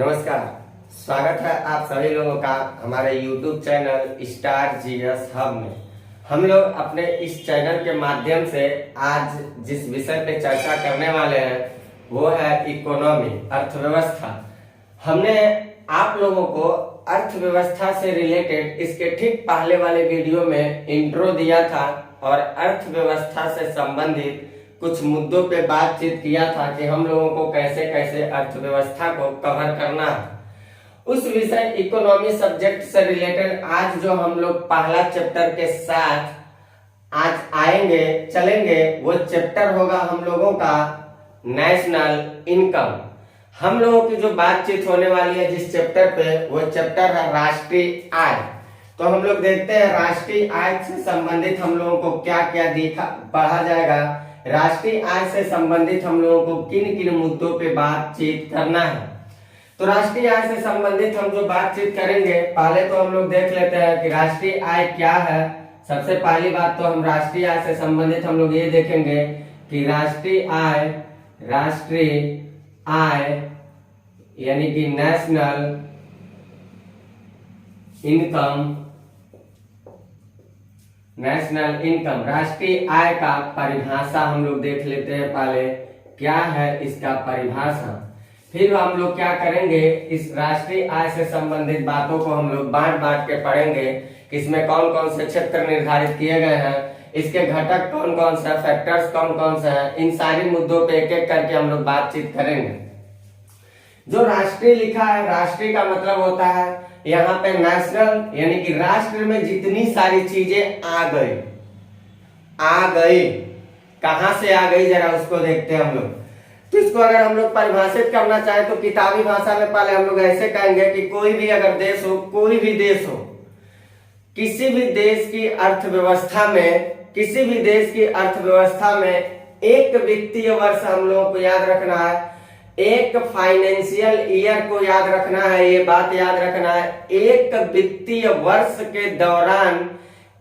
नमस्कार। स्वागत है आप सभी लोगों का हमारे YouTube channel star GS hub में। हम लोग अपने इस चैनल के माध्यम से आज जिस विषय पे चर्चा करने वाले हैं वो है इकोनॉमी, अर्थव्यवस्था। हमने आप लोगों को अर्थव्यवस्था से रिलेटेड इसके ठीक पहले वाले वीडियो में इंट्रो दिया था और अर्थव्यवस्था से संबंधित कुछ मुद्दों पे बातचीत किया था कि हम लोगों को कैसे कैसे अर्थव्यवस्था को कवर करना है। उस विषय इकोनॉमी सब्जेक्ट से रिलेटेड आज जो हम लोग पहला चैप्टर के साथ आज आएंगे चलेंगे वो चैप्टर होगा हम लोगों का नेशनल इनकम। हम लोगों की जो बातचीत होने वाली है जिस चैप्टर पे वो चैप्टर है राष्ट्रीय आय। तो हम लोग देखते हैं राष्ट्रीय आय से संबंधित हम लोगों को क्या क्या पढ़ा जाएगा। राष्ट्रीय आय से संबंधित हम लोगों को किन किन मुद्दों पे बातचीत करना है। तो राष्ट्रीय आय से संबंधित हम जो बातचीत करेंगे पहले तो हम लोग देख लेते हैं कि राष्ट्रीय आय क्या है। सबसे पहली बात तो हम राष्ट्रीय आय से संबंधित हम लोग ये देखेंगे कि राष्ट्रीय आय यानी कि नेशनल इनकम राष्ट्रीय आय का परिभाषा हम लोग देख लेते हैं। पहले क्या है इसका परिभाषा, फिर हम लोग क्या करेंगे इस राष्ट्रीय आय से संबंधित बातों को हम लोग बांट के पढ़ेंगे कि इसमें कौन कौन से क्षेत्र निर्धारित किए गए हैं, इसके घटक कौन कौन से, फैक्टर्स कौन कौन से हैं। इन सारी मुद्दों पे एक एक करके हम लोग बातचीत करेंगे। जो राष्ट्रीय लिखा है, राष्ट्रीय का मतलब होता है यहाँ पे नेशनल यानी कि राष्ट्र में जितनी सारी चीजें आ गई कहां से आ गई जरा उसको देखते हैं हम लोग। तो इसको अगर हम लोग परिभाषित करना चाहे तो किताबी भाषा में पहले हम लोग ऐसे कहेंगे कि कोई भी अगर देश हो, कोई भी देश हो, किसी भी देश की अर्थव्यवस्था में एक वित्तीय वर्ष हम लोगों को याद रखना है, एक फाइनेंशियल ईयर को याद रखना है। ये बात याद रखना है, एक वित्तीय वर्ष के दौरान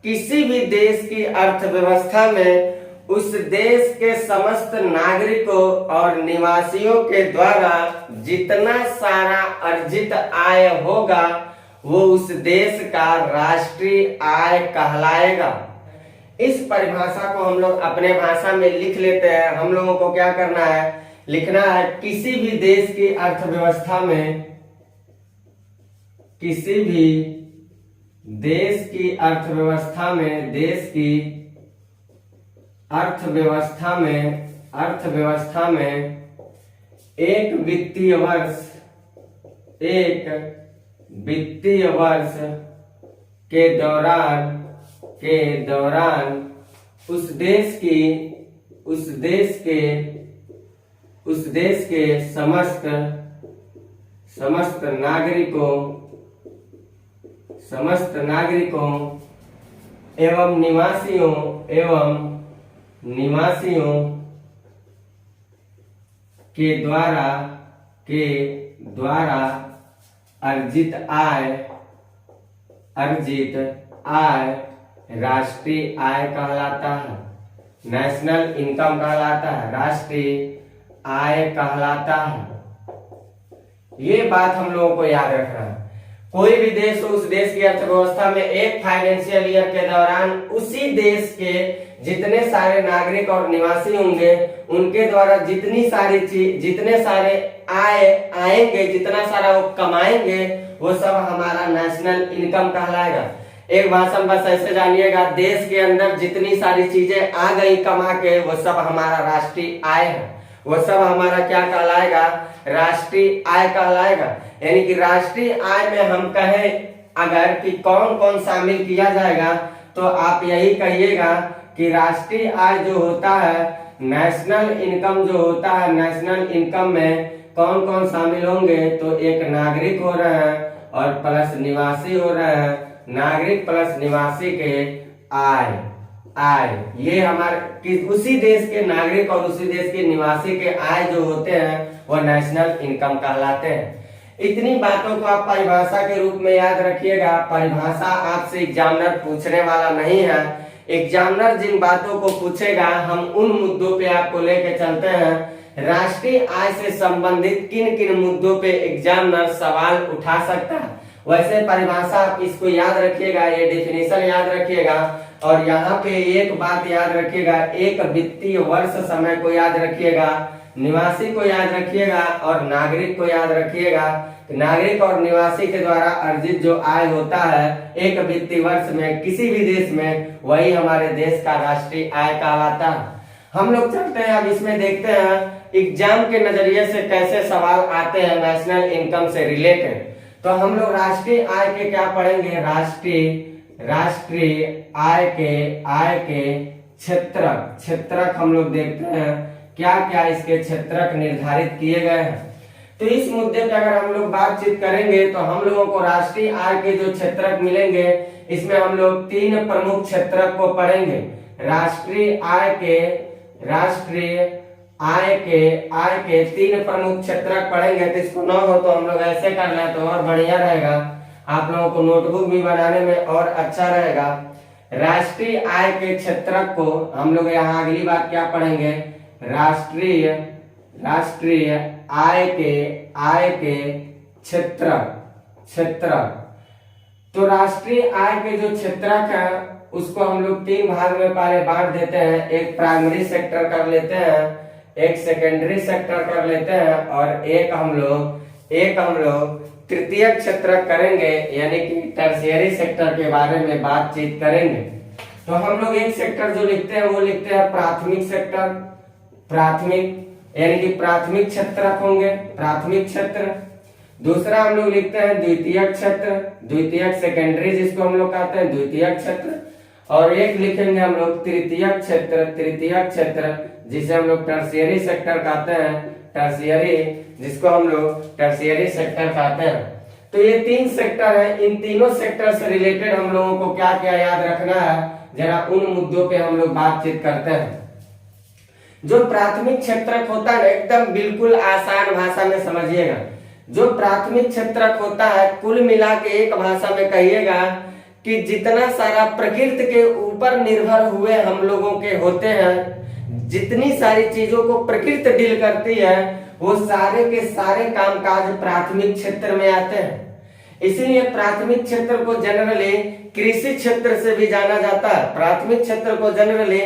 किसी भी देश की अर्थव्यवस्था में उस देश के समस्त नागरिकों और निवासियों के द्वारा जितना सारा अर्जित आय होगा वो उस देश का राष्ट्रीय आय कहलाएगा। इस परिभाषा को हम लोग अपने भाषा में लिख लेते हैं। हम लोगों को क्या करना है, लिखना है किसी भी देश की अर्थव्यवस्था में, किसी भी देश की अर्थव्यवस्था में एक वित्तीय वर्ष के दौरान उस देश के समस्त नागरिकों एवं निवासियों के द्वारा अर्जित आय राष्ट्रीय आय कहलाता है, नेशनल इनकम कहलाता है, राष्ट्रीय आय कहलाता है। ये बात हम लोगों को याद रखना है। कोई भी देश हो, उस देश की अर्थव्यवस्था में एक फाइनेंशियल ईयर के दौरान उसी देश के जितने सारे नागरिक और निवासी होंगे उनके द्वारा जितने सारे आय आएंगे, जितना सारा वो कमाएंगे वो सब हमारा नेशनल इनकम कहलाएगा। एक भाषा बस ऐसे जानिएगा, देश के अंदर जितनी सारी चीजें आ गई कमा के वो सब हमारा राष्ट्रीय आय है, वो सब हमारा क्या कहलाएगा, राष्ट्रीय आय कहलाएगा। यानी कि राष्ट्रीय आय में हम कहें अगर कि कौन कौन शामिल किया जाएगा तो आप यही कहिएगा कि राष्ट्रीय आय जो होता है, नेशनल इनकम जो होता है, नेशनल इनकम में कौन कौन शामिल होंगे तो एक नागरिक हो रहे हैं और प्लस निवासी हो रहे हैं, नागरिक प्लस निवासी के आय ये हमारे उसी देश के नागरिक और उसी देश के निवासी के आय जो होते हैं वो नेशनल इनकम कहलाते हैं। इतनी बातों को आप परिभाषा के रूप में याद रखिएगा। परिभाषा आपसे एग्जामिनर पूछने वाला नहीं है। एग्जामिनर जिन बातों को पूछेगा हम उन मुद्दों पे आपको लेके चलते हैं। राष्ट्रीय आय से संबंधित किन किन मुद्दों पे एग्जामिनर सवाल उठा सकता है। वैसे परिभाषा आप इसको याद रखिएगा, ये डेफिनेशन याद रखिएगा, और यहाँ पे एक बात याद रखिएगा, एक वित्तीय वर्ष समय को याद रखिएगा, निवासी को याद रखिएगा और नागरिक को याद रखिएगा। नागरिक और निवासी के द्वारा अर्जित जो आय होता है एक वित्तीय वर्ष में किसी भी देश में, वही हमारे देश का राष्ट्रीय आय कहलाता है। हम लोग चलते हैं अब इसमें देखते हैं एग्जाम के नजरिए से कैसे सवाल आते हैं नेशनल इनकम से रिलेटेड। तो हम लोग राष्ट्रीय आय के क्या पढ़ेंगे, राष्ट्रीय आय के क्षेत्रक हम लोग देखते हैं क्या क्या इसके क्षेत्रक निर्धारित किए गए हैं। तो इस मुद्दे पे अगर हम लोग बातचीत करेंगे तो हम लोगों को राष्ट्रीय आय के जो क्षेत्रक मिलेंगे इसमें हम लोग 3 प्रमुख क्षेत्रक को पढ़ेंगे। राष्ट्रीय आय के 3 प्रमुख क्षेत्रक पढ़ेंगे। तो इसको न हो तो हम लोग ऐसे कर लें तो और बढ़िया रहेगा, आप लोगों को नोटबुक भी बनाने में और अच्छा रहेगा। राष्ट्रीय आय के क्षेत्रक को हम लोग यहाँ अगली बात क्या पढ़ेंगे, राष्ट्रीय आय के क्षेत्रक। तो राष्ट्रीय आय के जो क्षेत्रक है उसको हम लोग 3 भाग में पहले बांट देते हैं। एक प्राइमरी सेक्टर कर लेते हैं, एक सेकेंडरी सेक्टर कर लेते हैं और एक हम लोग तृतीय क्षेत्रक करेंगे, यानी कि टर्शियरी सेक्टर के बारे में बातचीत करेंगे। तो हम लोग एक सेक्टर जो लिखते हैं वो लिखते हैं प्राथमिक सेक्टर, यानी कि प्राथमिक क्षेत्रक होंगे, प्राथमिक क्षेत्र। दूसरा हम लोग लिखते हैं द्वितीयक क्षेत्र, द्वितीयक सेकेंडरी जिसको हम लोग कहते हैं द्वितीयक क्षेत्र। और एक लिखेंगे हम लोग तृतीयक क्षेत्र जिसे हम लोग टर्शियरी सेक्टर कहते हैं, टर्शियरी जिसको हम लोग टर्शियरी सेक्टर कहते हैं। तो ये 3 सेक्टर है, इन तीनों सेक्टर से रिलेटेड हम लोगों को क्या क्या याद रखना है, जरा उन मुद्दों पे हम लोग बातचीत करते हैं। जो प्राथमिक क्षेत्रक होता है एकदम बिल्कुल आसान भाषा में समझिएगा। जो प्राथमिक क्षेत्रक होता है कुल मिला के एक भाषा में कहिएगा कि जितना सारा प्रकृति के ऊपर निर्भर हुए हम लोगों के होते हैं, जितनी सारी चीजों को प्रकृति डील करती है वो सारे के सारे कामकाज प्राथमिक क्षेत्र में आते हैं। इसीलिए प्राथमिक क्षेत्र को जनरली कृषि क्षेत्र से भी जाना जाता है, प्राथमिक क्षेत्र को जनरली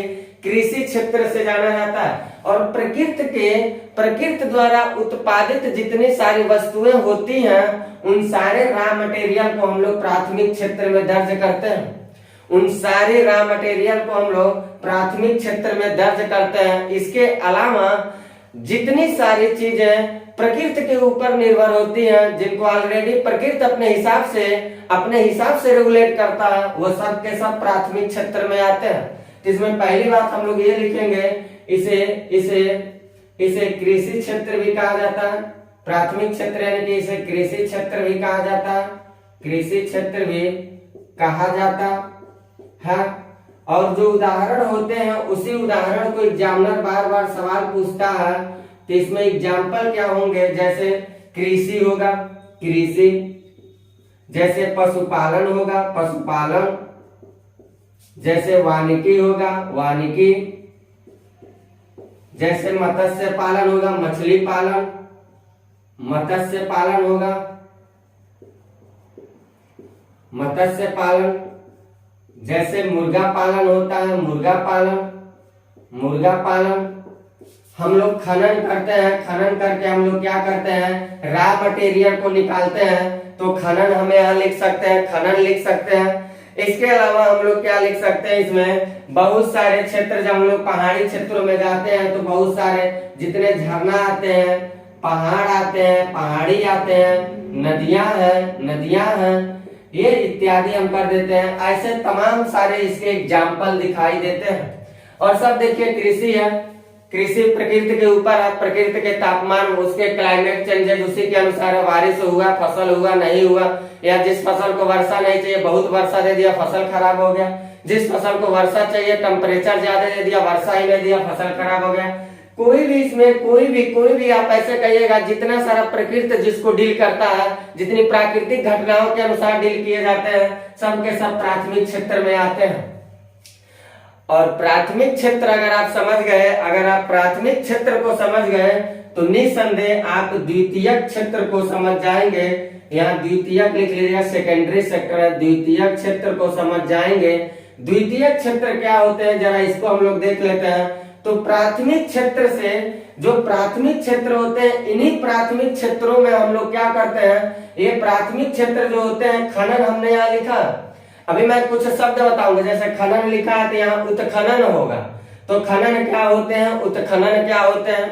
कृषि क्षेत्र से जाना जाता है। और प्रकृति द्वारा उत्पादित जितनी सारी वस्तुएं होती हैं उन सारे रॉ मटेरियल को हम लोग प्राथमिक क्षेत्र में दर्ज करते हैं, उन सारे रॉ मटेरियल को हम लोग प्राथमिक क्षेत्र में दर्ज करते हैं। इसके अलावा जितनी सारी चीजें प्रकृति के ऊपर निर्भर होती हैं, जिनको ऑलरेडी प्रकृति अपने हिसाब से रेगुलेट करता है, वो सब के सब प्राथमिक क्षेत्र में आते हैं। इसमें पहली बात हम लोग ये लिखेंगे, इसे कृषि क्षेत्र भी कहा जाता है, प्राथमिक क्षेत्र यानी कि इसे कृषि क्षेत्र भी कहा जाता है, कृषि क्षेत्र भी कहा जाता है। और जो उदाहरण होते हैं उसी उदाहरण को एग्जामिनर बार बार सवाल पूछता है। तो इसमें एग्जाम्पल क्या होंगे, जैसे कृषि होगा कृषि, जैसे पशुपालन होगा पशुपालन, जैसे वानिकी होगा वानिकी, जैसे मत्स्य पालन होगा मछली पालन, मत्स्य पालन होगा मत्स्य पालन, जैसे मुर्गा पालन होता है मुर्गा पालन। हम लोग खनन करते हैं, खनन करके हम लोग क्या करते हैं, रॉ मटेरियल को निकालते हैं। तो खनन हम यहाँ लिख सकते हैं, खनन लिख सकते हैं। इसके अलावा हम लोग क्या लिख सकते हैं, इसमें बहुत सारे क्षेत्र, जब हम लोग पहाड़ी क्षेत्रों में जाते हैं तो बहुत सारे जितने झरना आते हैं, पहाड़ आते हैं, पहाड़ी आते हैं, नदियां हैं, ये इत्यादि हम कर देते हैं। ऐसे तमाम सारे इसके एग्जाम्पल दिखाई देते हैं। और सब देखिए कृषि है, कृषि प्रकृति के ऊपर है, प्रकृति के तापमान, उसके क्लाइमेट चेंजेस, उसी के अनुसार बारिश हुआ, फसल हुआ, नहीं हुआ, या जिस फसल को वर्षा नहीं चाहिए बहुत वर्षा दे दिया फसल खराब हो गया, जिस फसल को वर्षा चाहिए टेम्परेचर ज्यादा दे दिया, वर्षा ही नहीं दिया, फसल खराब हो गया। कोई भी इसमें कोई भी आप ऐसे कहिएगा, जितना सारा प्रकृति जिसको डील करता है, जितनी प्राकृतिक घटनाओं के अनुसार डील किए जाते हैं, सब के सब प्राथमिक क्षेत्र में आते हैं। और प्राथमिक क्षेत्र अगर आप समझ गए, अगर आप प्राथमिक क्षेत्र को समझ गए तो निसंदेह आप द्वितीयक क्षेत्र को समझ जाएंगे। यहाँ द्वितीयक लिख लीजिएगा, सेकेंडरी सेक्टर है, द्वितीयक क्षेत्र को समझ जाएंगे। द्वितीयक क्षेत्र क्या होते हैं जरा इसको हम लोग देख लेते हैं। तो प्राथमिक क्षेत्र से जो प्राथमिक क्षेत्र होते हैं, इन्हीं प्राथमिक क्षेत्रों में हम लोग क्या करते हैं, ये प्राथमिक क्षेत्र जो होते हैं, खनन हमने यहाँ लिखा, अभी मैं कुछ शब्द बताऊंगा, जैसे खनन लिखा है तो यहाँ उत्खनन होगा। तो खनन क्या होते हैं, उत्खनन क्या होते हैं,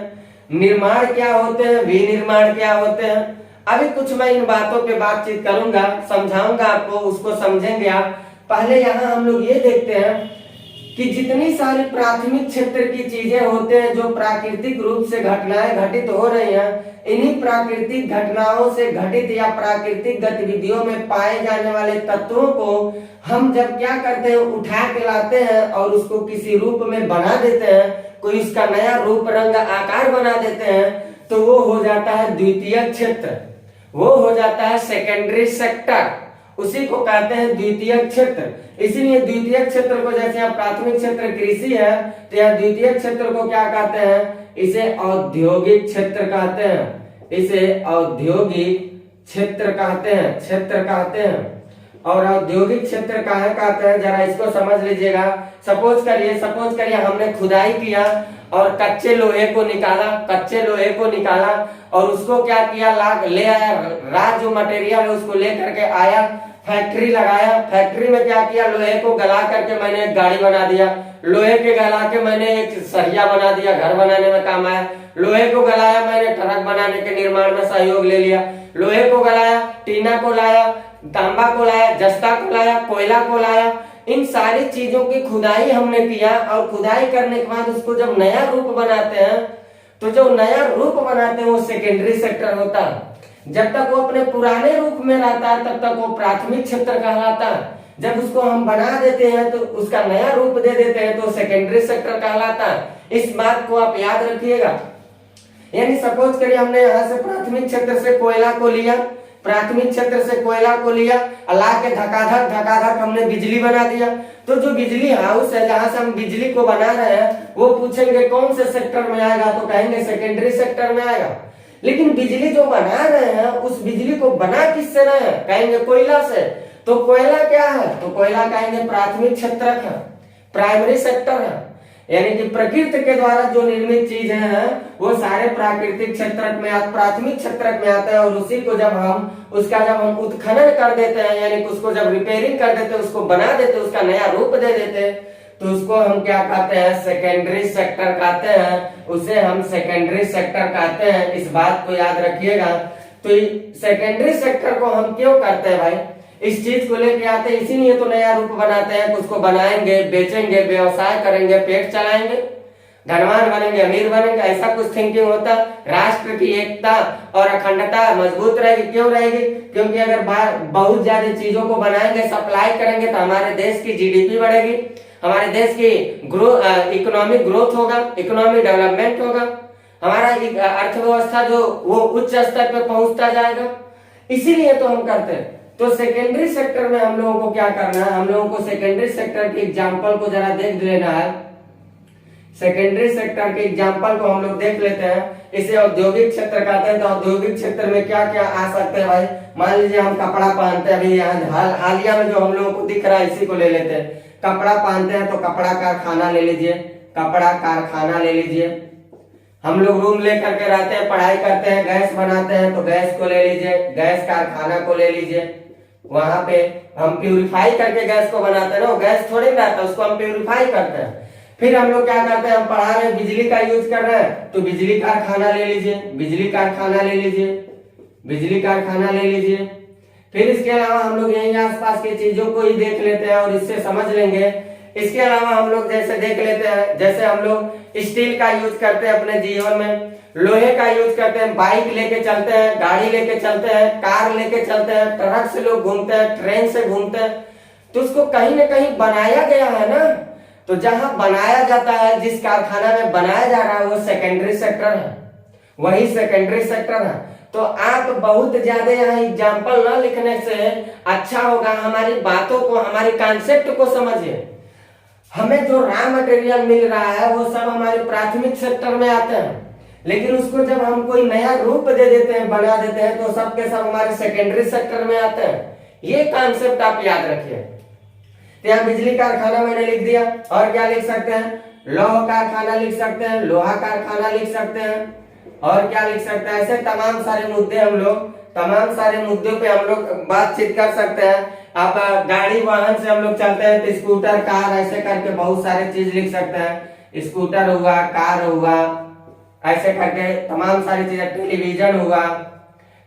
निर्माण क्या होते हैं, विनिर्माण क्या होते हैं। अभी कुछ मैं इन बातों पे बातचीत करूंगा, समझाऊंगा आपको, उसको समझेंगे आप। पहले यहाँ हम लोग ये देखते हैं कि जितनी सारी प्राथमिक क्षेत्र की चीजें होते हैं जो प्राकृतिक रूप से घटनाएं घटित हो रही हैं, इन्हीं प्राकृतिक घटनाओं से घटित या प्राकृतिक गतिविधियों में पाए जाने वाले तत्वों को हम जब क्या करते हैं, उठा के लाते हैं और उसको किसी रूप में बना देते हैं, कोई उसका नया रूप रंग आकार बना देते हैं, तो वो हो जाता है द्वितीयक क्षेत्र, वो हो जाता है सेकेंडरी सेक्टर, उसी को कहते हैं द्वितीयक क्षेत्र। इसीलिए द्वितीयक क्षेत्र को, जैसे यहाँ प्राथमिक क्षेत्र कृषि है, तो यहाँ द्वितीयक क्षेत्र को क्या कहते हैं, इसे औद्योगिक क्षेत्र कहते हैं, इसे औद्योगिक क्षेत्र कहते हैं, क्षेत्र कहते हैं। और औद्योगिक क्षेत्र काहे कहते हैं जरा इसको समझ लीजिएगा। सपोज करिए हमने खुदाई किया और कच्चे लोहे को निकाला, कच्चे लोहे को निकाला और उसको क्या किया, ले आया, राज जो मटेरियल है उसको ले करके आया, फैक्ट्री लगाया, फैक्ट्री में क्या किया, लोहे को गला करके मैंने एक गाड़ी बना दिया, लोहे के गला के मैंने एक सरिया बना दिया, घर बनाने में काम आया, लोहे को गलाया मैंने ट्रक बनाने के निर्माण में सहयोग ले लिया, लोहे को गलाया, टीना को लाया, तांबा को लाया, जस्ता को लाया, कोयला को लाया, इन सारी चीजों की खुदाई हमने किया। और खुदाई करने के बाद उसको जब नया रूप बनाते हैं, तो जो नया रूप बनाते हैं वो सेकेंडरी सेक्टर होता है। जब तक वो अपने पुराने रूप में रहता है तब तक वो प्राथमिक क्षेत्र कहलाता है। जब उसको हम बना देते हैं तो उसका नया रूप दे देते हैं तो सेकेंडरी सेक्टर कहलाता है। इस बात को आप याद रखिएगा। यानी सपोज करिए हमने यहाँ से प्राथमिक क्षेत्र से कोयला को लिया, प्राथमिक क्षेत्र से कोयला को लिया, ला के धकाधक हमने बिजली बना दिया। तो जो बिजली हाउस है जहां से हम बिजली को बना रहे हैं, वो पूछेंगे कौन से सेक्टर में आएगा, तो कहेंगे सेकेंडरी सेक्टर में आएगा। लेकिन बिजली जो बना रहे हैं उस बिजली को बना किससे रहे हैं, कहेंगे कोयला से। तो कोयला क्या है, तो कोयला कहेंगे प्राथमिक क्षेत्र है, प्राइमरी सेक्टर है। यानी कि प्रकृति के द्वारा जो निर्मित चीजें हैं वो सारे प्राकृतिक क्षेत्र में, प्राथमिक क्षेत्र में आते हैं। और उसी को जब हम उत्खनन कर देते हैं, यानी कि उसको जब रिपेयरिंग कर देते हैं, उसको बना देते हैं, उसका नया रूप दे देते हैं, तो उसको हम क्या कहते हैं, सेकेंडरी सेक्टर कहते हैं। उसे हम सेकेंडरी सेक्टर कहते हैं। इस बात को याद रखिएगा। तो सेकेंडरी सेक्टर को हम क्यों करते हैं भाई, इस चीज को लेके आते हैं, इसीलिए तो नया रूप बनाते हैं। उसको बनाएंगे, बेचेंगे, व्यवसाय करेंगे, पेट चलाएंगे, धनवान बनेंगे, अमीर बनेंगे, ऐसा कुछ थिंकिंग होता। राष्ट्र की एकता और अखंडता मजबूत रहेगी। क्यों रहेगी, क्योंकि अगर बहुत ज्यादा चीजों को बनाएंगे, सप्लाई करेंगे, तो हमारे देश की जीडीपी बढ़ेगी, हमारे देश की इकोनॉमिक ग्रोथ होगा, इकोनॉमिक डेवलपमेंट होगा, हमारा अर्थव्यवस्था जो वो उच्च स्तर पे पहुंचता जाएगा। इसीलिए तो हम करते हैं। तो सेकेंडरी सेक्टर में हम लोगों को क्या करना है, हम लोगों को सेकेंडरी सेक्टर के एग्जाम्पल को जरा देख लेना है। सेकेंडरी सेक्टर के एग्जाम्पल को हम लोग देख लेते हैं। इसे औद्योगिक क्षेत्र कहते हैं। तो औद्योगिक क्षेत्र में क्या क्या आ सकते हैं भाई, मान लीजिए हम कपड़ा पहनते हैं, अभी यहाँ हालिया में जो हम लोगों को दिख रहा है इसी को ले लेते हैं। कपड़ा पहनते हैं तो कपड़ा कारखाना ले लीजिए, कपड़ा कारखाना ले लीजिए। हम लोग रूम लेकर के रहते हैं, पढ़ाई करते हैं, गैस बनाते हैं तो गैस को ले लीजिए, गैस कारखाना को ले लीजिए। वहां पे हम प्यूरिफाई करके गैस को बनाते हैं ना, गैस थोड़ी रहता है, उसको हम प्यूरिफाई करते हैं। फिर हम लोग क्या करते हैं, हम पढ़ा रहे हैं, बिजली का यूज कर रहे हैं तो बिजली कारखाना ले लीजिए, बिजली कारखाना ले लीजिए, बिजली कारखाना ले लीजिए। फिर इसके अलावा हम लोग यहीं आसपास की चीजों को ही देख लेते हैं और इससे समझ लेंगे। इसके अलावा हम लोग जैसे देख लेते हैं, जैसे हम लोग स्टील का यूज करते हैं अपने जीवन में, लोहे का यूज करते हैं, बाइक लेके चलते हैं, गाड़ी लेके चलते हैं, कार लेके चलते हैं, ट्रक से लोग घूमते हैं, ट्रेन से घूमते हैं। तो उसको कहीं ना कहीं बनाया गया है ना। तो जहां बनाया जाता है, जिस कारखाना में बनाया जा रहा है वो सेकेंडरी सेक्टर है, वही सेकेंडरी सेक्टर है। तो आप बहुत ज्यादा यहाँ एग्जाम्पल ना लिखने से अच्छा होगा, हमारी बातों को, हमारी कॉन्सेप्ट को समझिए। हमें जो रॉ मटेरियल मिल रहा है वो सब हमारे प्राथमिक सेक्टर में आते हैं, लेकिन उसको जब हम कोई नया रूप दे देते हैं, बना देते हैं, तो सब के सब हमारे सेकेंडरी सेक्टर में आते हैं। ये कॉन्सेप्ट आप याद रखिए। तो यहाँ बिजली कारखाना मैंने लिख दिया, और क्या लिख सकते हैं, लौह कारखाना लिख सकते हैं, लोहा कारखाना लिख सकते हैं, और क्या लिख सकते हैं। ऐसे तमाम सारे मुद्दे हम लोग, तमाम सारे मुद्दों पे हम लोग बातचीत कर सकते हैं। आप गाड़ी वाहन से हम लोग चलते हैं तो स्कूटर, कार, ऐसे करके बहुत सारे चीज लिख सकते हैं। स्कूटर हुआ, कार हुआ, ऐसे करके तमाम सारी चीजें, टेलीविजन हुआ,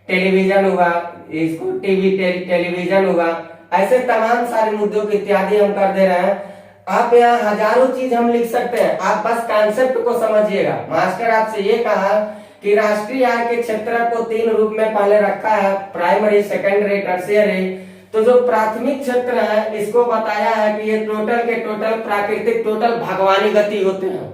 टेलीविजन हुआ, इसको टीवी टेलीविजन हुआ, ऐसे तमाम सारे मुद्दों की इत्यादि हम कर दे रहे हैं। आप यहाँ हजारों चीज हम लिख सकते हैं, आप बस कॉन्सेप्ट को समझिएगा। मास्टर आपसे ये कहा कि राष्ट्रीय आय के क्षेत्र को 3 रूप में पहले रखा है, प्राइमरी, सेकेंडरी, टर्शियरी। तो जो प्राथमिक क्षेत्र है इसको बताया है कि ये टोटल के टोटल प्राकृतिक, टोटल भगवानी गति होते हैं,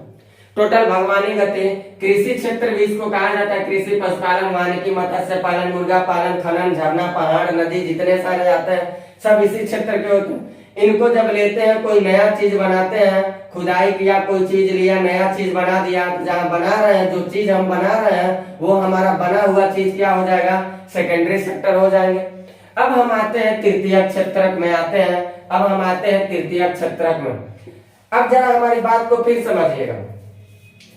टोटल भगवानी गति। कृषि क्षेत्र भी इसको कहा जाता है, कृषि, पशुपालन, वानिकी, मत्स्य पालन, मुर्गा पालन, खनन, झरना, पहाड़, नदी, जितने सारे आते हैं सब इसी क्षेत्र के होते हैं। इनको जब लेते हैं, कोई नया चीज बनाते हैं, खुदाई किया, कोई चीज लिया, नया चीज बना दिया, तो जहाँ बना रहे हैं, जो चीज हम बना रहे हैं वो हमारा बना हुआ चीज क्या हो जाएगा, सेकेंडरी सेक्टर हो जाएंगे। अब हम आते हैं तृतीय क्षेत्रक में आते हैं, अब हम आते हैं तृतीय क्षेत्रक में। अब जरा हमारी बात को फिर समझिएगा।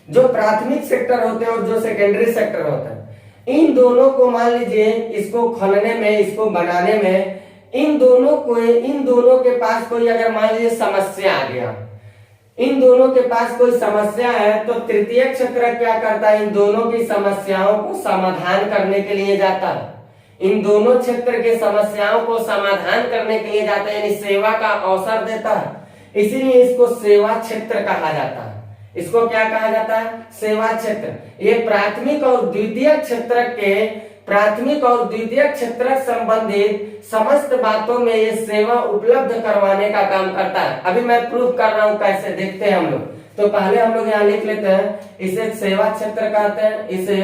जो प्राथमिक सेक्टर होते हैं और जो सेकेंडरी सेक्टर होता है, इन दोनों को मान लीजिए, इसको खनने में, इसको बनाने में, इन दोनों के पास कोई अगर मान लीजिए समस्या आ गया, इन दोनों के पास कोई समस्या है, तो तृतीय क्षेत्र क्या करता है, इन दोनों की समस्याओं को समाधान करने के लिए जाता है। इन दोनों क्षेत्र के समस्याओं को समाधान करने के लिए जाता है, यानी सेवा का अवसर देता है। इसीलिए इसको सेवा क्षेत्र कहा जाता है। इसको क्या कहा जाता है, सेवा क्षेत्र। ये प्राथमिक और द्वितीय क्षेत्र के, प्राथमिक और द्वितीय क्षेत्र संबंधित समस्त बातों में ये सेवा उपलब्ध करवाने का काम करता है। अभी मैं प्रूफ कर रहा हूं, कैसे देखते हैं हम लोग। तो पहले हम लोग यहाँ लिख लेते हैं, इसे सेवा क्षेत्र कहते हैं, इसे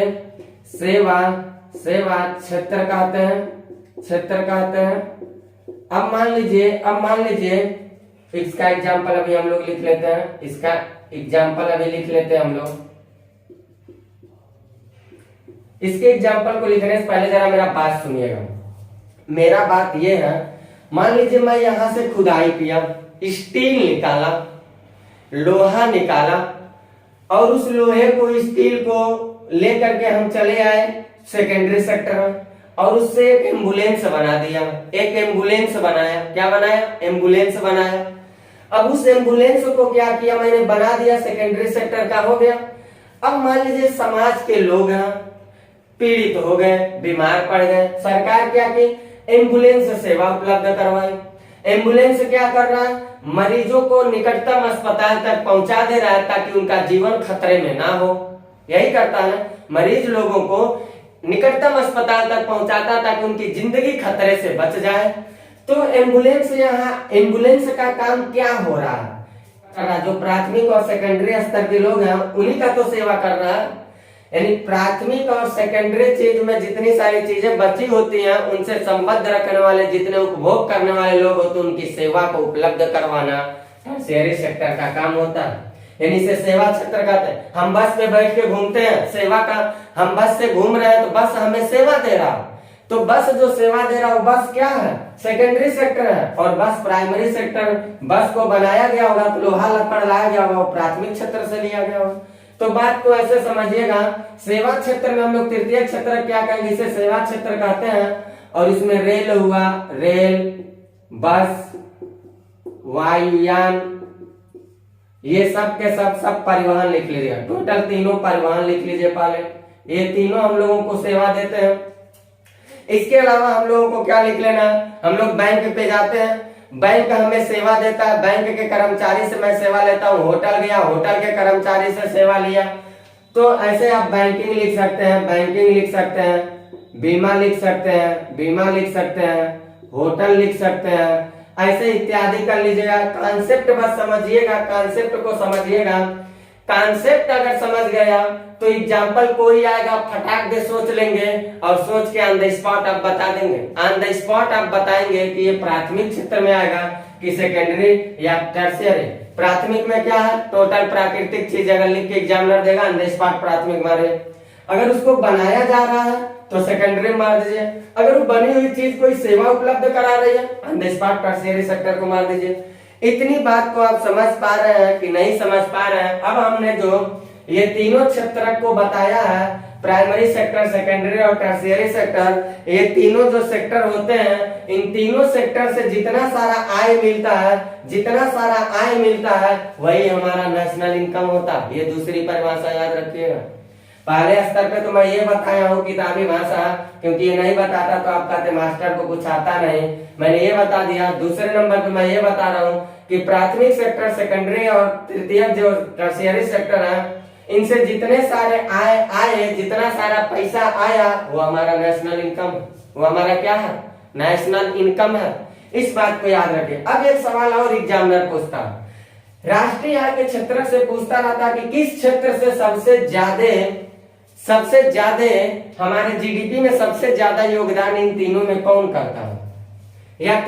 सेवा क्षेत्र कहते हैं, क्षेत्र कहते हैं। अब मान लीजिए इसका एग्जाम्पल अभी हम लोग लिख लेते हैं, इसका एग्जाम्पल अभी लिख लेते हैं हम लोग। इसके एग्जाम्पल को लिखने से पहले जरा मेरा बात सुनिएगा। मेरा बात ये है, मान लीजिए मैं यहां से खुदाई किया, स्टील निकाला, लोहा निकाला, और उस लोहे को, स्टील को लेकर के हम चले आए सेकेंडरी सेक्टर में, और उससे एक एम्बुलेंस बना दिया, एक एम्बुलेंस बनाया। क्या बनाया, एम्बुलेंस बनाया। अब उस एम्बुलेंस को क्या किया, मैंने बना दिया, सेकेंडरी सेक्टर का हो गया। अब मान लीजिए समाज के लोग हैं, पीड़ित हो गए, बीमार पड़ गए, सरकार क्या की, एम्बुलेंस सेवा उपलब्ध करवाई। एम्बुलेंस क्या कर रहा है, मरीजों को निकटतम अस्पताल तक पहुंचा दे रहा है, ताकि उनका जीवन खतरे में ना हो। यही करता है, मरीज लोगों को निकटतम अस्पताल तक पहुंचाता है, ताकि उनकी जिंदगी खतरे से बच जाए। तो एम्बुलेंस, यहाँ एम्बुलेंस का काम क्या हो रहा है, जो प्राथमिक और सेकेंडरी स्तर के लोग हैं उन्हीं का तो सेवा कर रहा है। यानी प्राथमिक और सेकेंडरी चीज में जितनी सारी चीजें बची होती हैं, उनसे संबद्ध रखने वाले, जितने उपभोग करने वाले लोग होते हैं, उनकी सेवा को उपलब्ध करवाना टर्शियरी सेक्टर का काम होता है। यानी इसे सेवा क्षेत्र कहते हैं। हम बस में बैठ के घूमते हैं, सेवा का, हम बस से घूम रहे हैं तो बस हमें सेवा दे रहा है। तो बस जो सेवा दे रहा है वो बस क्या है, सेकेंडरी सेक्टर है। और बस प्राइमरी सेक्टर, बस को बनाया गया होगा तो लोहा लकड़ लाया गया होगा, वो प्राथमिक क्षेत्र से लिया गया होगा। तो बात को ऐसे समझिएगा, सेवा क्षेत्र में हम लोग तृतीय क्षेत्र क्या कहेंगे, इसे सेवा क्षेत्र कहते हैं। और इसमें रेल हुआ, रेल, बस, वायुयान, ये सब के सब परिवहन लिख लीजिए। टोटल तीनों परिवहन लिख लीजिए पहले, ये तीनों हम लोगों को सेवा देते हैं। इसके अलावा हम लोगों को क्या लिख लेना, हम लोग बैंक पे जाते हैं, बैंक हमें सेवा देता है, बैंक के कर्मचारी से मैं सेवा लेता हूँ। होटल गया, होटल के कर्मचारी से सेवा लिया। तो ऐसे आप बैंकिंग लिख सकते हैं, बैंकिंग लिख सकते हैं, बीमा लिख सकते हैं, बीमा लिख सकते हैं, होटल लिख सकते हैं, ऐसे इत्यादि कर लीजिएगा। कॉन्सेप्ट बस समझिएगा, कॉन्सेप्ट को समझिएगा। कॉन्सेप्ट अगर समझ गया तो एग्जाम्पल कोई आएगा, फटाक दे सोच लेंगे, और सोच के ऑन द स्पॉट आप बता देंगे। ऑन द स्पॉट आप बताएंगे कि ये प्राथमिक क्षेत्र में आएगा कि सेकेंडरी या टर्शियरी। प्राथमिक में क्या है, टोटल प्राकृतिक चीज अगर लिख के एग्जामिनर देगा ऑन द स्पॉट प्राथमिक मारे। अगर उसको बनाया जा रहा है तो सेकेंडरी मार दीजिए। अगर वो बनी हुई चीज कोई सेवा उपलब्ध करा रही है on the spot tertiary sector को मार दीजिए। इतनी बात को आप समझ पा रहे हैं कि नहीं समझ पा रहे हैं? अब हमने जो ये तीनों क्षेत्र को बताया है, प्राइमरी सेक्टर, सेकेंडरी और टर्शियरी सेक्टर, ये तीनों जो सेक्टर होते हैं, इन तीनों सेक्टर से जितना सारा आय मिलता है, जितना सारा आय मिलता है वही हमारा नेशनल इनकम होता है। ये दूसरी परिभाषा याद रखिएगा। पहले स्तर पे तो मैं ये बताया हूँ किताबी भाषा, क्योंकि ये नहीं बताता तो आप कहते मास्टर को कुछ आता नहीं, मैंने ये बता दिया। दूसरे नंबर पे मैं ये बता रहा हूँ कि प्राथमिक सेक्टर, सेकेंडरी और तृतीयक जो टर्शियरी सेक्टर है, इनसे जितने सारे आए, जितना सारा पैसा आया वो हमारा नेशनल इनकम, वो हमारा क्या है, नेशनल इनकम है। इस बात को याद रखें। अब एक सवाल और एग्जामिनर पूछता है, राष्ट्रीय आय के क्षेत्र से पूछता रहता कि किस क्षेत्र से सबसे ज्यादा हमारे जीडीपी में सबसे ज्यादा योगदान इन तीनों में कौन करता है, या इन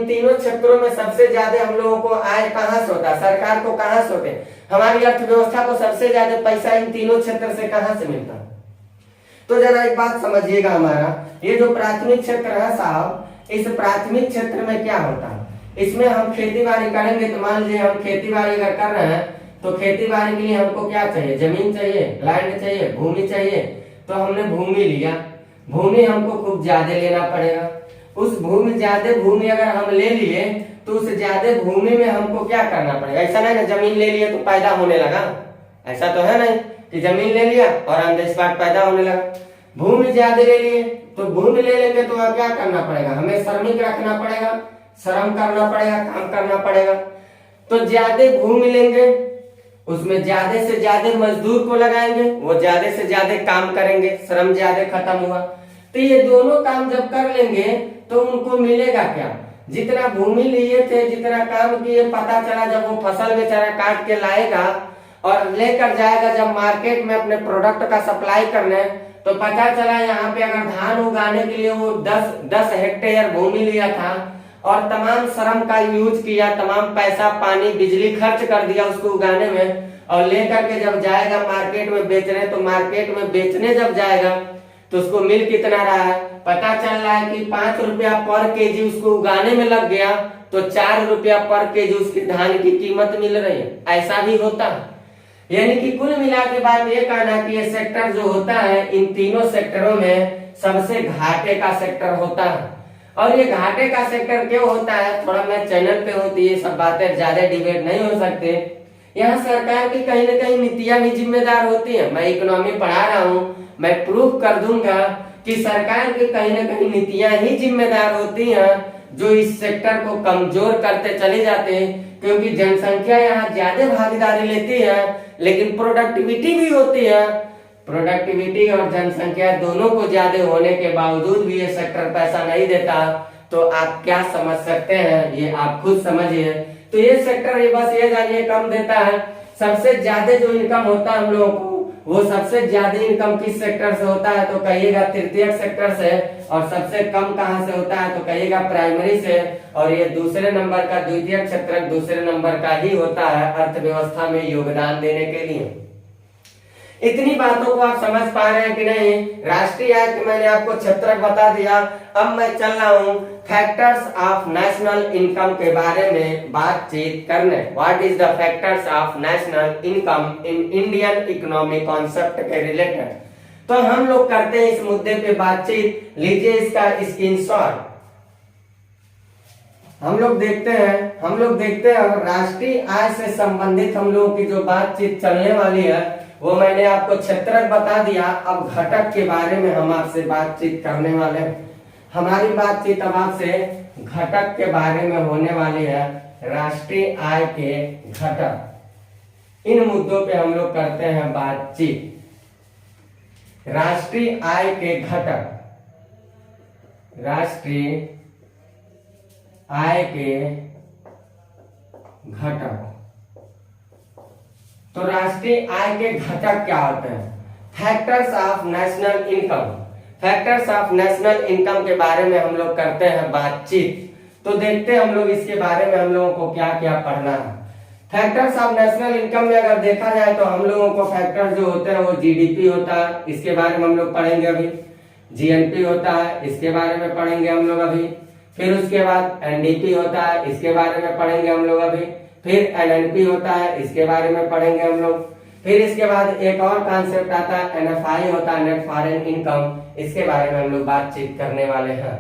तीनों क्षेत्रों में सबसे ज्यादा हम लोगों को आय कहां से होता है, सरकार को कहां से होते, हमारी अर्थव्यवस्था को सबसे ज्यादा पैसा इन तीनों क्षेत्र से कहां से मिलता है। तो जरा एक बात समझिएगा, हमारा ये जो प्राथमिक क्षेत्र है साहब, इस प्राथमिक क्षेत्र में क्या होता है, इसमें हम खेती बाड़ी करेंगे। तो मान लीजिए हम खेती बाड़ी अगर कर रहे हैं तो खेती बाड़ी के लिए हमको क्या चाहिए, जमीन चाहिए, लैंड चाहिए, भूमि चाहिए। तो हमने भूमि लिया, भूमि हमको खूब ज्यादा लेना पड़ेगा। उस ज्यादा भूमि अगर हम ले लिए तो उस ज्यादा भूमि में हमको क्या करना पड़ेगा। ऐसा नहीं ना जमीन ले लिए तो पैदा होने लगा, ऐसा तो है नहीं कि जमीन ले लिया और ऑन द स्पॉट पैदा होने लगा। भूमि ज्यादा ले लिए तो भूमि ले लेंगे तो क्या करना पड़ेगा, हमें श्रमिक रखना पड़ेगा, श्रम करना पड़ेगा, काम करना पड़ेगा। तो ज्यादा भूमि लेंगे, उसमें ज्यादा से ज्यादा मजदूर को लगाएंगे, वो ज्यादा से ज्यादा काम करेंगे, श्रम ज्यादा खत्म हुआ। तो ये दोनों काम जब कर लेंगे तो उनको मिलेगा क्या, जितना भूमि लिए थे, जितना काम किए, पता चला जब वो फसल बेचारा काट के लाएगा और लेकर जाएगा जब मार्केट में अपने प्रोडक्ट का सप्लाई करने, तो पता चला यहाँ पे अगर धान उगाने के लिए वो 10 हेक्टेयर भूमि लिया था और तमाम श्रम का यूज किया, तमाम पैसा, पानी, बिजली खर्च कर दिया उसको उगाने में, और लेकर के जब जाएगा मार्केट में बेचने, तो मार्केट में बेचने जब जाएगा तो उसको मिल कितना रहा है, पता चल रहा है कि 5 रुपया पर केजी उसको उगाने में लग गया, तो 4 रुपया पर केजी उसके धान की कीमत मिल रही है। ऐसा भी होता है। यानी कि कुल मिला के बात ये कहना कि ये सेक्टर जो होता है, इन तीनों सेक्टरों में सबसे घाटे का सेक्टर होता है। और ये घाटे का सेक्टर क्यों होता है, थोड़ा मैं चैनल पे होती है सब बातें ज्यादा डिबेट नहीं हो सकते। यहाँ सरकार की कहीं ना कहीं नीतियां भी जिम्मेदार होती है। मैं इकोनॉमी पढ़ा रहा हूँ, मैं प्रूफ कर दूंगा कि सरकार की कहीं ना कहीं नीतियां ही जिम्मेदार होती हैं जो इस सेक्टर को कमजोर करते चले जाते हैं। क्योंकि जनसंख्या यहाँ ज्यादा भागीदारी लेती है, लेकिन प्रोडक्टिविटी भी होती है। प्रोडक्टिविटी और जनसंख्या दोनों को ज्यादा होने के बावजूद भी ये सेक्टर पैसा नहीं देता, तो आप क्या समझ सकते हैं, ये आप खुद समझिए। तो ये सेक्टर ये बस ये जानिए कम देता है। सबसे ज्यादा जो इनकम होता है हम लोगों को, वो सबसे ज्यादा इनकम किस सेक्टर से होता है, तो कहिएगा तृतीयक सेक्टर से। और सबसे कम कहां से होता है, तो कहिएगा प्राइमरी से। और ये दूसरे नंबर का द्वितीयक क्षेत्र दूसरे नंबर का ही होता है अर्थव्यवस्था में योगदान देने के लिए। इतनी बातों को आप समझ पा रहे हैं कि नहीं। राष्ट्रीय आय के मैंने आपको क्षेत्र बता दिया। अब मैं चल रहा हूँ फैक्टर्स ऑफ नेशनल इनकम के बारे में बातचीत करने। What is the factors of national income in Indian economic concept के रिलेटेड। तो हम लोग करते हैं इस मुद्दे पे बातचीत। लीजिए इसका स्क्रीनशॉट। हम लोग देखते हैं और राष्ट्रीय आय से संबंधित हम लोगों की जो बातचीत चलने वाली है वो मैंने आपको क्षेत्रक बता दिया। अब घटक के बारे में हम आपसे बातचीत करने वाले हैं। हमारी बातचीत अब आपसे घटक के बारे में होने वाली है। राष्ट्रीय आय के घटक, इन मुद्दों पे हम लोग करते हैं बातचीत। राष्ट्रीय आय के घटक, राष्ट्रीय आय के घटक। तो राष्ट्रीय आय के घटक क्या होते हैं? Factors of national income. Factors of national income के बारे में हम लोग करते हैं बातचीत। तो देखते हैं हम लोग इसके बारे में हम लोगों को क्या क्या पढ़ना है। फैक्टर्स ऑफ नेशनल इनकम में अगर देखा जाए तो हम लोगों को फैक्टर जो होते हैं वो जीडीपी होता है, इसके बारे में हम लोग पढ़ेंगे अभी। जीएनपी होता है, इसके बारे में पढ़ेंगे हम लोग अभी। फिर उसके बाद एनडीपी होता है, इसके बारे में पढ़ेंगे हम लोग अभी। फिर एनएनपी होता है, इसके बारे में पढ़ेंगे हम लोग। फिर इसके बाद एक और कॉन्सेप्ट आता है एनएफआई होता है, नेट फॉरेन इनकम, इसके बारे में हम लोग बातचीत करने वाले हैं।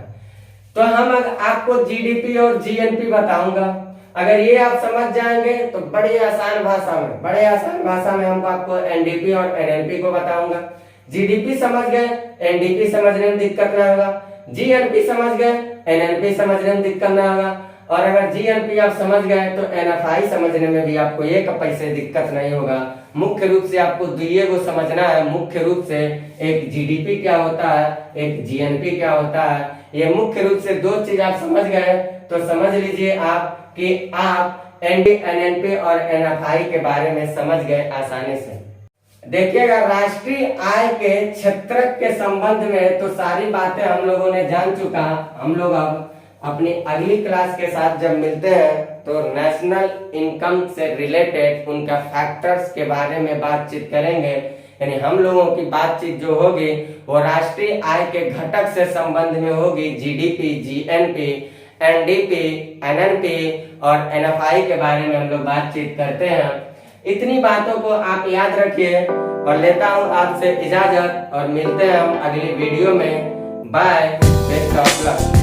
तो हम आपको जीडीपी और जीएनपी बताऊंगा, अगर ये आप समझ जाएंगे तो बड़ी आसान भाषा में हम आपको एनडीपी और एनएनपी को बताऊंगा। जीडीपी समझ गए, एनडीपी समझने में दिक्कत ना होगा। जीएनपी समझ गए, एनएनपी समझने में दिक्कत ना होगा। और अगर जीएनपी आप समझ गए तो एनएफआई समझने में भी आपको एक पैसे दिक्कत नहीं होगा। मुख्य रूप से आपको दुइये को समझना है। मुख्य रूप से एक जीडीपी क्या होता है, एक जीएनपी क्या होता है। ये मुख्य रूप से दो चीज आप समझ गए तो समझ लीजिए आप कि आप एनएनपी और एनएफआई के बारे में समझ गए आसानी से। देखिएगा, राष्ट्रीय आय के क्षेत्र के संबंध में तो सारी बातें हम लोगों ने जान चुका। हम लोग अब अपनी अगली क्लास के साथ जब मिलते हैं तो नेशनल इनकम से रिलेटेड उनका फैक्टर्स के बारे में बातचीत करेंगे। यानी हम लोगों की बातचीत जो होगी वो राष्ट्रीय आय के घटक से संबंध में होगी। जीडीपी, जीएनपी, एनडीपी, एनएनपी और एनएफआई के बारे में हम लोग बातचीत करते हैं। इतनी बातों को आप याद रखिए और लेता हूं आपसे इजाजत और मिलते हैं हम अगली वीडियो में। Bye, best of luck.